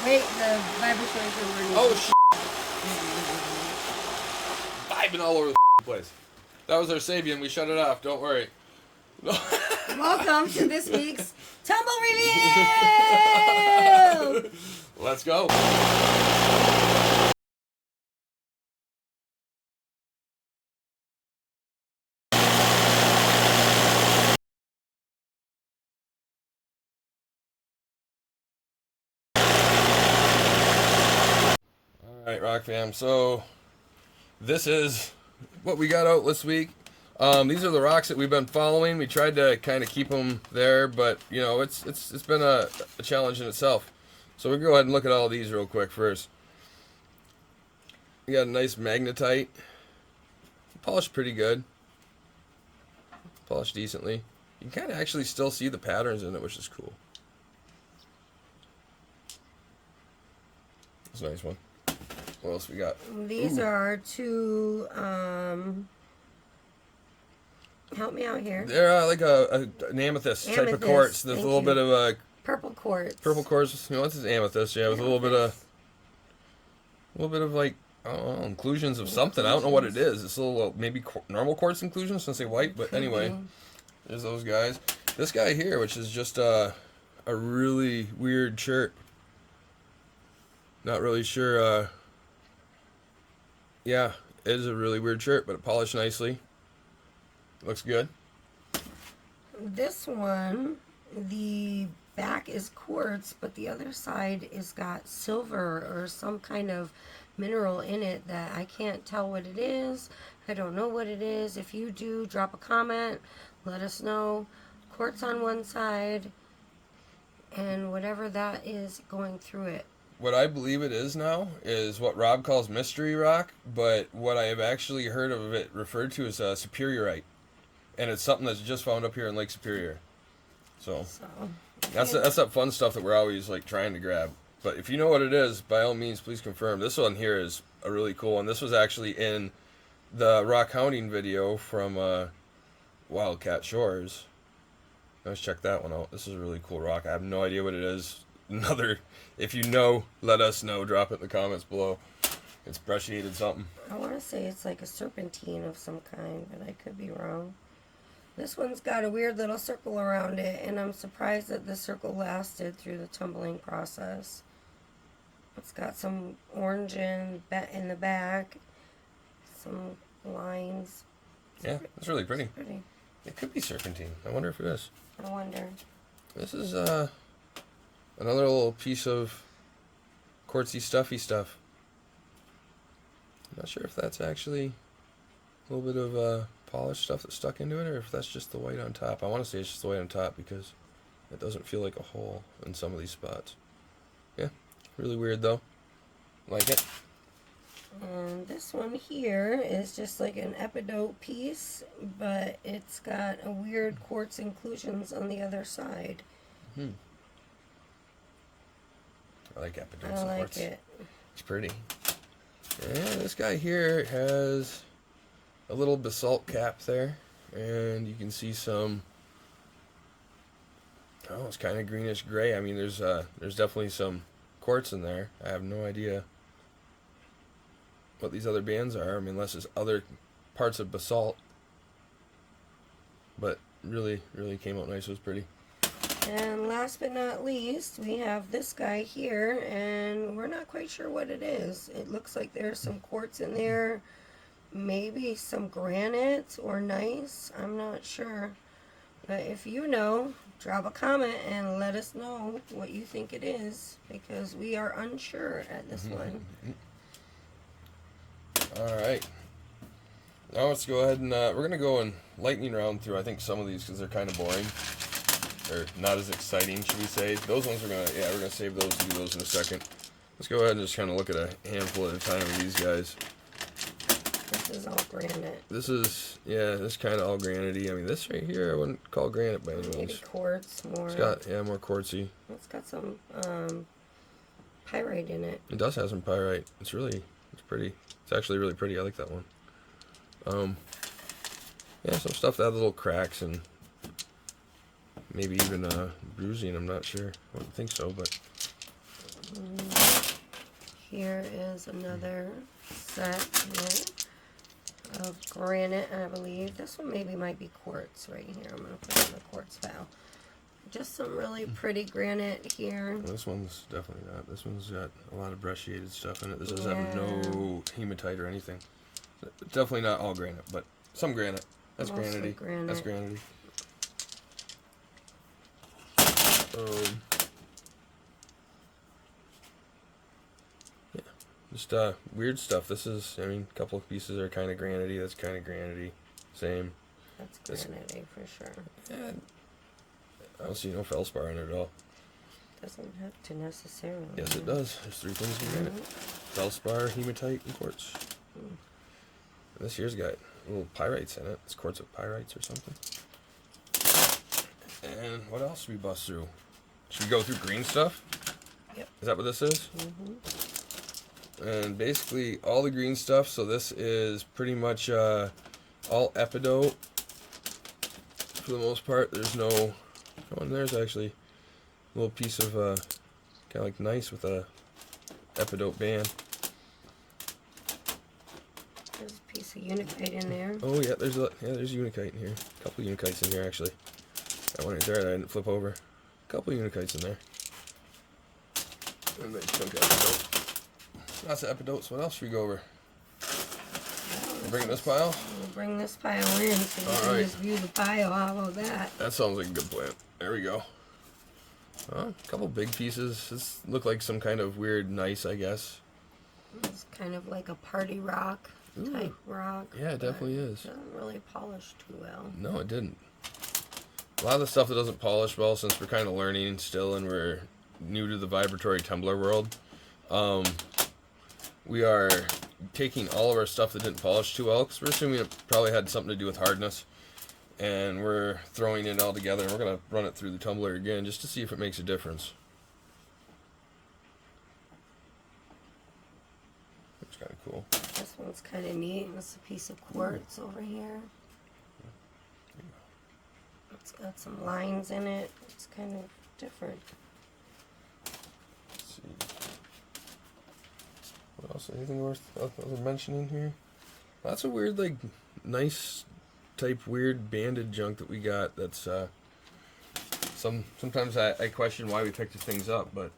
Wait, the vibratory tumbler. Oh, vibing all over the place. That was our Sabian. We shut it off. Don't worry. Welcome to this week's Tumble Review! Let's go. Alright, Rock Fam. So, this is what we got out this week. These are the rocks that we've been following. We tried to kind of keep them there, but you know, it's been a challenge in itself. So we'll go ahead and look at all of these real quick first. We got a nice Magnetite. Polished pretty good. Polished decently. You can kind of actually still see the patterns in it, which is cool. That's a nice one. What else we got? These are two, help me out here. They're like an amethyst type of quartz. There's a little bit of a purple quartz. Purple quartz. You know, this is amethyst. Yeah, with a little bit of like, I don't know, inclusions of something. I don't know what it is. It's a little maybe normal quartz inclusions. Since they white, but anyway, there's those guys. This guy here, which is just a really weird Chert. Not really sure. Yeah, it is a really weird Chert, but it polished nicely. Looks good. This one, the back is quartz, but the other side is got silver or some kind of mineral in it that I can't tell what it is. I don't know what it is. If you do, drop a comment. Let us know. Quartz on one side and whatever that is going through it. What I believe it is now is what Rob calls mystery rock, but what I have actually heard of it referred to as superiorite. And it's something that's just found up here in Lake Superior. So that's that fun stuff that we're always like trying to grab. But if you know what it is, by all means, please confirm. This one here is a really cool one. This was actually in the rock hounding video from Wildcat Shores. Let's check that one out. This is a really cool rock. I have no idea what it is. If you know, let us know. Drop it in the comments below. It's brecciated something. I want to say it's like a serpentine of some kind, but I could be wrong. This one's got a weird little circle around it, and I'm surprised that the circle lasted through the tumbling process. It's got some orange in the back, some lines. Yeah, it's really pretty. It's pretty. It could be serpentine. I wonder if it is. I wonder. This is another little piece of quartzy stuffy stuff. I'm not sure if that's actually a little bit of polished stuff that's stuck into it, or if that's just the white on top. I want to say it's just the white on top because it doesn't feel like a hole in some of these spots. Yeah, really weird though. Like it. And this one here is just like an epidote piece, but it's got a weird quartz inclusions on the other side. I like epidotes. I like it. It's pretty. Yeah, this guy here has a little basalt cap there, and you can see some. Oh, it's kind of greenish gray. I mean, there's definitely some quartz in there. I have no idea what these other bands are. I mean, unless it's other parts of basalt. But really, really came out nice. It was pretty. And last but not least, we have this guy here, and we're not quite sure what it is. It looks like there's some quartz in there, maybe some granite or gneiss. I'm not sure. But if you know, drop a comment and let us know what you think it is, because we are unsure at this one. Alright. Now let's go ahead and we're going to go and lightning round through, I think, some of these because they're kind of boring. Or not as exciting, should we say. Those ones we're going to save those, do those in a second. Let's go ahead and just kind of look at a handful at a time of these guys. This is all granite. This is, yeah, this kind of all granity. I mean, this right here I wouldn't call granite by any means. Maybe quartz more. It's got, yeah, more quartzy. It's got some pyrite in it. It does have some pyrite. It's pretty. It's actually really pretty. I like that one. Yeah, some stuff that had little cracks and maybe even bruising. I'm not sure. I don't think so, but here is another set here of granite, I believe. This one maybe might be quartz right here. I'm going to put it in the quartz pile. Just some really pretty granite here. This one's definitely not. This one's got a lot of brecciated stuff in it. This doesn't have no hematite or anything. Definitely not all granite, but some granite. That's Mostly granity. That's granity. Yeah, just weird stuff. This is, I mean, a couple of pieces are kind of granity. That's kind of granity. Same. That's granity for sure. Yeah, I don't see no feldspar in it at all. Doesn't have to necessarily. Yes, it does. There's three things in granite: feldspar, hematite, and quartz. And this here's got little pyrites in it. It's quartz with pyrites or something. And what else should we bust through? Should we go through green stuff? Yep. Is that what this is? And basically all the green stuff. So this is pretty much all epidote for the most part. There's no. Oh, and there's actually a little piece of kind of like nice with a epidote band. There's a piece of unitite in there. Oh yeah, there's unitite in here. A couple of unikites in here actually. That one right there that I didn't flip over. A couple of unikites in there. And nice chunk of epidote. Lots of epidotes. What else should we go over? We'll bring this pile? We'll bring this pile in so you can just view the pile. How about that? That sounds like a good plan. There we go. A couple big pieces. This look like some kind of weird gneiss, I guess. It's kind of like a party rock type rock. Yeah, it definitely is. It doesn't really polish too well. No, it didn't. A lot of the stuff that doesn't polish well, since we're kind of learning still and we're new to the Vibratory Tumbler world, we are taking all of our stuff that didn't polish too well, because we're assuming it probably had something to do with hardness, and we're throwing it all together, and we're going to run it through the tumbler again just to see if it makes a difference. It's kind of cool. This one's kind of neat. It's a piece of quartz over here. It's got some lines in it. It's kind of different. Let's see. What else? Anything worth other mentioning here? Lots of weird, like, nice type weird banded junk that we got. That's sometimes I question why we picked these things up, but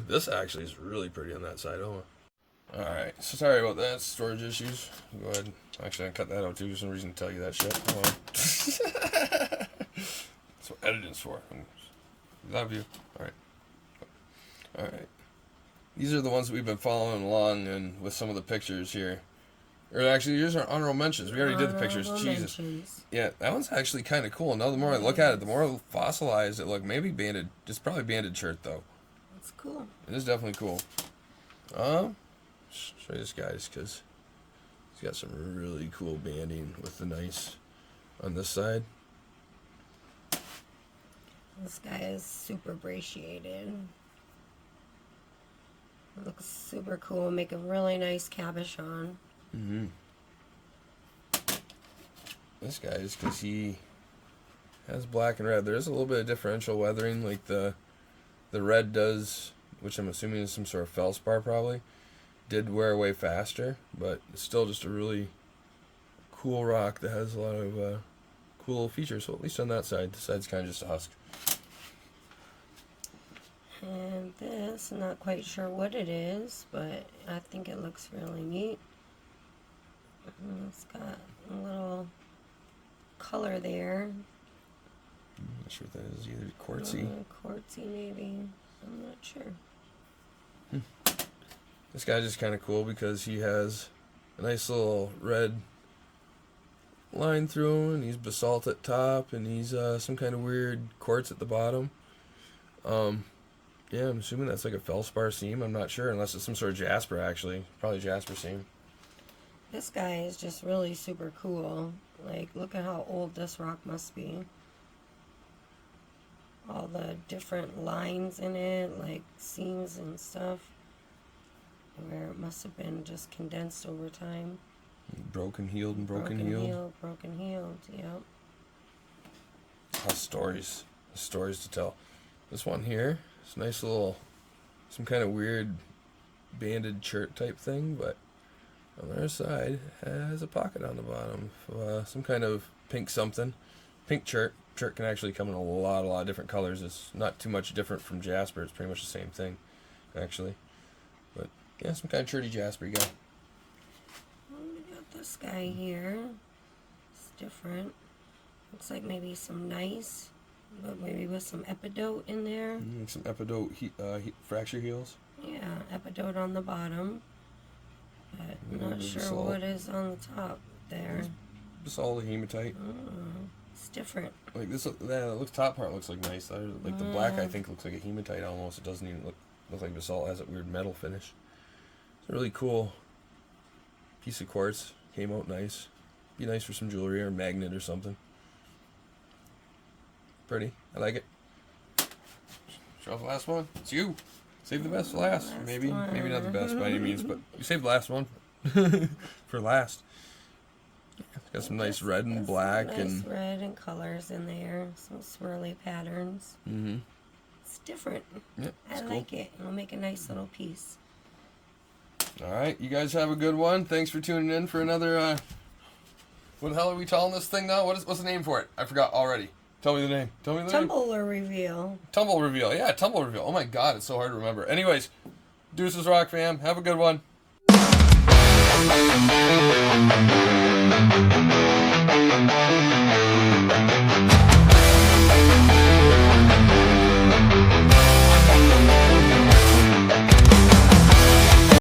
this actually is really pretty on that side. Oh. Alright, so sorry about that, storage issues. Go ahead. Actually, I cut that out too. There's no reason to tell you that shit. Hold on. That's what editing's for. Love you. Alright. Alright. These are the ones that we've been following along and with some of the pictures here. Or actually, here's our honorable mentions. We already did the pictures. Jesus. Yeah, that one's actually kind of cool. Now the more I look at it, the more fossilized it looks. Maybe banded. It's probably banded Chert though. It's cool. It is definitely cool. Show you this guys, because he's got some really cool banding with the nice on this side. This guy is super brecciated. It looks super cool. Make a really nice cabochon. This guy is because he has black and red. There's a little bit of differential weathering, like the red does, which I'm assuming is some sort of feldspar probably. Did wear away faster, but it's still just a really cool rock that has a lot of cool little features. So at least on that side, the side's kind of just a husk. And this, I'm not quite sure what it is, but I think it looks really neat. It's got a little color there. I'm not sure what that is either. Quartzy. Quartzy maybe. I'm not sure. This guy's just kind of cool because he has a nice little red line through him, and he's basalt at top, and he's some kind of weird quartz at the bottom. Yeah, I'm assuming that's like a feldspar seam. I'm not sure, unless it's some sort of jasper, actually. Probably jasper seam. This guy is just really super cool. Like, look at how old this rock must be. All the different lines in it, like seams and stuff, where it must have been just condensed over time. Broken healed and broken healed. Broken healed, yep. Has stories to tell. This one here, it's a nice little, some kind of weird banded Chert type thing, but on the other side it has a pocket on the bottom, some kind of pink something, pink Chert. Chert can actually come in a lot of different colors. It's not too much different from jasper. It's pretty much the same thing, actually. But yeah, some kind of Cherty jasper you got. We got this guy here. It's different. Looks like maybe some nice, but maybe with some epidote in there. Some epidote fracture heals. Yeah, epidote on the bottom. But I'm not sure basalt. what is on the top there. Basalt, hematite. It's different. Like this, top part looks like nice. Like the black, I think, looks like a hematite almost. It doesn't even look like basalt. It has a weird metal finish. It's a really cool piece of quartz. Came out nice. Be nice for some jewelry or a magnet or something. Pretty. I like it. Show off the last one. It's you. Save the best for last. Maybe not the best by any means, but you saved the last one for last. It's got some nice red and black nice red and colors in there. Some swirly patterns. Mm-hmm. It's different. Yeah, I like it. It'll make a nice little piece. All right, you guys have a good one. Thanks for tuning in for another. What the hell are we calling this thing now? What's the name for it? I forgot already. Tell me the name. Tumbler reveal. Tumble reveal. Yeah, tumble reveal. Oh my god, it's so hard to remember. Anyways, deuces rock fam. Have a good one.